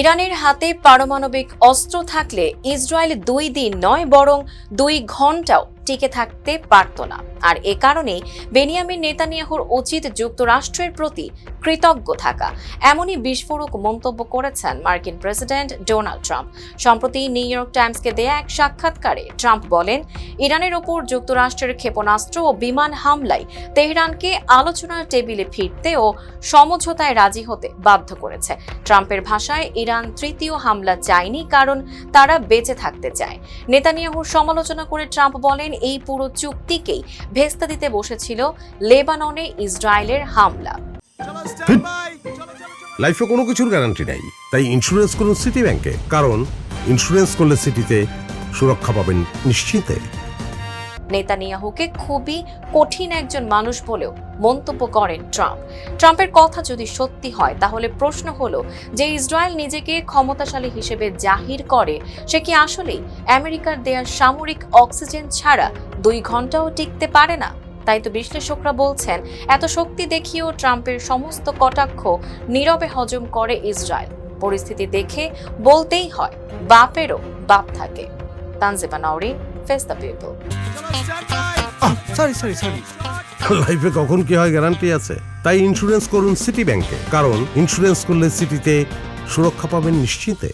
ইরানের হাতে পারমাণবিক অস্ত্র থাকলে ইসরায়েল 2 দিন নয় বরং 2 ঘন্টাও টিকে থাকতে পারত না। আর এ কারণেই বেনিয়ামিন নেতানিয়াহুর উচিত যুক্তরাষ্ট্রের প্রতি কৃতজ্ঞ থাকা, এমনই বিস্ফোরক মন্তব্য করেছেন মার্কিন প্রেসিডেন্ট ডোনাল্ড ট্রাম্প। সম্প্রতি নিউ ইয়র্ক টাইমসকে দেয়া এক সাক্ষাৎকারে ট্রাম্প বলেন, ইরানের ওপর যুক্তরাষ্ট্রের ক্ষেপণাস্ত্র ও বিমান হামলায় তেহরানকে আলোচনার টেবিলে ফিরতে ও সমঝোতায় রাজি হতে বাধ্য করেছে। ট্রাম্পের ভাষায়, ইরান তৃতীয় হামলা চায়নি কারণ তারা বেঁচে থাকতে চায়। নেতানিয়াহুর সমালোচনা করে ট্রাম্প বলেন, এই পুরো চুক্তিকেই ভেস্তে দিতে বসেছিল লেবাননে ইসরায়েলের হামলা। লাইফে কোনো কিছুর গ্যারান্টি নাই, তাই ইন্স্যুরেন্স করুন সিটি ব্যাংকে, কারণ ইন্স্যুরেন্স করলে সিটিতে সুরক্ষা পাবেন নিশ্চিন্তে। নেতানিয়াহুকে খুবই কঠিন একজন মানুষ বলেও মন্তব্য করেন ট্রাম্প। ট্রাম্পের কথা যদি সত্যি হয়, তাহলে প্রশ্ন হলো যে ইসরায়েল নিজেকে ক্ষমতাশালী হিসেবে জাহির করে, সে কি আসলেই আমেরিকার দেয়া সামরিক অক্সিজেন ছাড়া 2 ঘন্টাও টিকতে পারে না? তাই তো বিশ্লেষকরা বলছেন, এত শক্তি দেখিয়েও ট্রাম্পের সমস্ত কটাক্ষ নীরবে হজম করে ইসরায়েল। পরিস্থিতি দেখে বলতেই হয়, বাপেরও বাপ থাকে। Tanjiba Nowrin, face the people. লাইফে কখন কি হয় গ্যারান্টি আছে? তাই ইন্স্যুরেন্স করুন সিটি ব্যাংকে, কারণ ইন্স্যুরেন্স করলে সিটিতে সুরক্ষা পাবেন নিশ্চিন্তে।